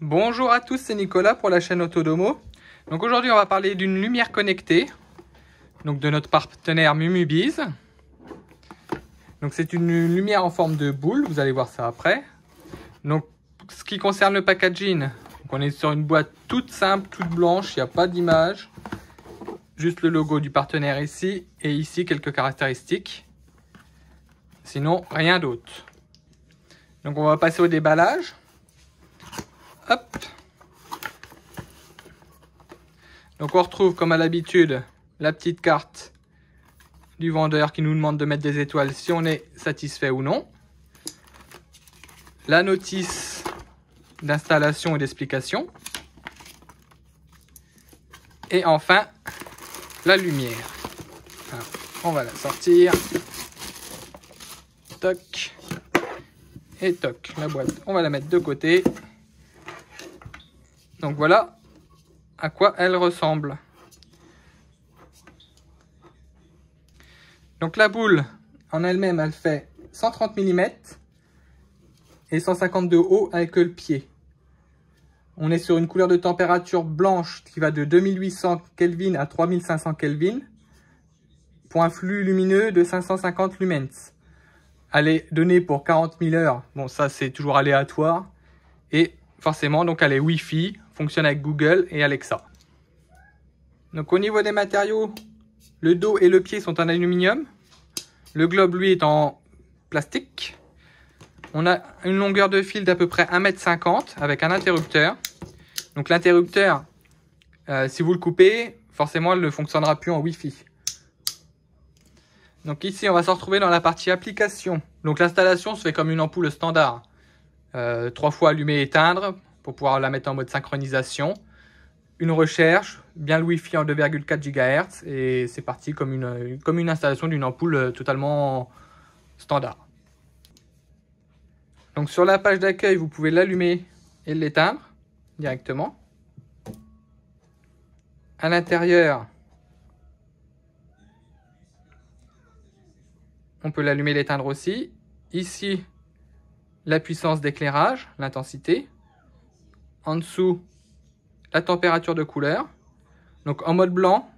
Bonjour à tous, c'est Nicolas pour la chaîne Autodomo. Donc aujourd'hui on va parler d'une lumière connectée, donc de notre partenaire Mumubiz. Donc c'est une lumière en forme de boule, vous allez voir ça après. Donc ce qui concerne le packaging, donc on est sur une boîte toute simple, toute blanche, il n'y a pas d'image. Juste le logo du partenaire ici et ici quelques caractéristiques. Sinon rien d'autre. Donc on va passer au déballage. Hop. Donc on retrouve comme à l'habitude la petite carte du vendeur qui nous demande de mettre des étoiles si on est satisfait ou non. La notice d'installation et d'explication. Et enfin la lumière. Alors, on va la sortir. Toc. Et toc. La boîte, on va la mettre de côté. Donc voilà à quoi elle ressemble. Donc la boule en elle-même, elle fait 130 mm et 150 de haut avec le pied. On est sur une couleur de température blanche qui va de 2800 Kelvin à 3500 Kelvin pour un flux lumineux de 550 lumens. Elle est donnée pour 40 000 heures. Bon, ça c'est toujours aléatoire. Et forcément, donc elle est Wi-Fi, fonctionne avec Google et Alexa. Donc au niveau des matériaux, le dos et le pied sont en aluminium. Le globe, lui, est en plastique. On a une longueur de fil d'à peu près 1,50 m avec un interrupteur. Donc l'interrupteur, si vous le coupez, forcément, il ne fonctionnera plus en Wi-Fi. Donc ici, on va se retrouver dans la partie application. Donc l'installation se fait comme une ampoule standard. 3 fois allumer et éteindre pour pouvoir la mettre en mode synchronisation. Une recherche, bien le Wi-Fi en 2,4 GHz et c'est parti comme une installation d'une ampoule totalement standard. Donc sur la page d'accueil, vous pouvez l'allumer et l'éteindre directement. À l'intérieur, on peut l'allumer et l'éteindre aussi. Ici, la puissance d'éclairage, l'intensité. En dessous, la température de couleur. Donc en mode blanc,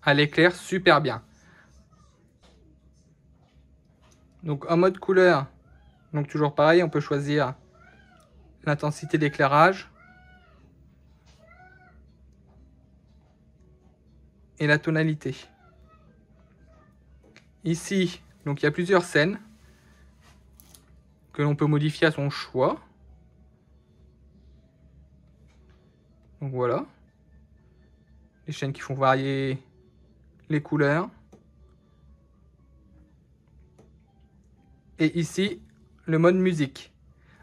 elle éclaire super bien. Donc en mode couleur, donc toujours pareil, on peut choisir l'intensité d'éclairage et la tonalité. Ici, donc il y a plusieurs scènes que l'on peut modifier à son choix. Donc voilà, les chaînes qui font varier les couleurs. Et ici, le mode musique.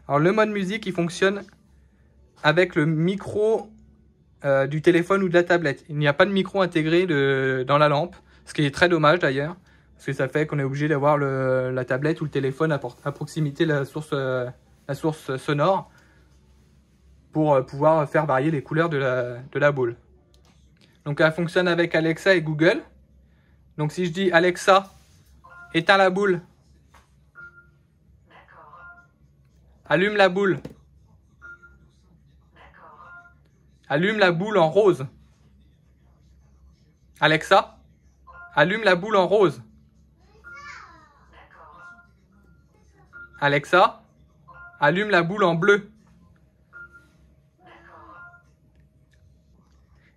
Alors le mode musique, il fonctionne avec le micro du téléphone ou de la tablette. Il n'y a pas de micro intégré dans la lampe, ce qui est très dommage d'ailleurs, parce que ça fait qu'on est obligé d'avoir la tablette ou le téléphone à proximité de la source sonore pour pouvoir faire varier les couleurs de la boule. Donc elle fonctionne avec Alexa et Google. Donc si je dis Alexa, éteins la boule. Allume la boule. Allume la boule en rose. Alexa, allume la boule en rose. Alexa, allume la boule en bleu.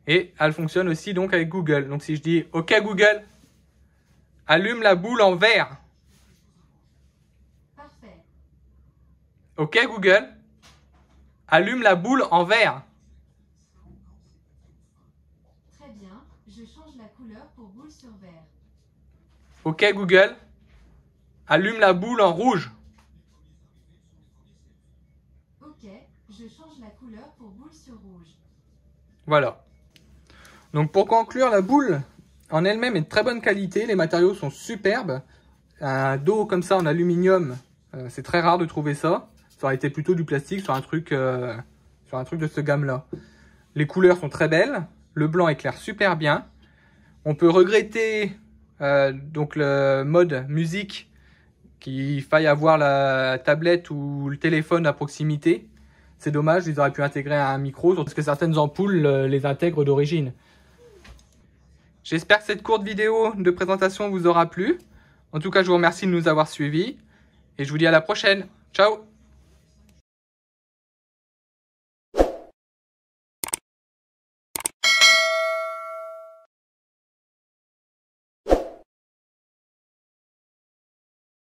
Et elle fonctionne aussi donc avec Google. Donc si je dis OK Google, allume la boule en vert. Parfait. OK Google, allume la boule en vert. Très bien, je change la couleur pour boule sur vert. OK Google, allume la boule en rouge. Ok, je change la couleur pour boule sur rouge. Voilà. Donc pour conclure, la boule en elle-même est de très bonne qualité. Les matériaux sont superbes. Un dos comme ça en aluminium, c'est très rare de trouver ça. Ça aurait été plutôt du plastique sur un truc de ce gamme-là. Les couleurs sont très belles. Le blanc éclaire super bien. On peut regretter donc le mode musique qu'il faille avoir la tablette ou le téléphone à proximité. C'est dommage, ils auraient pu intégrer un micro, parce que certaines ampoules les intègrent d'origine. J'espère que cette courte vidéo de présentation vous aura plu. En tout cas, je vous remercie de nous avoir suivis et je vous dis à la prochaine. Ciao!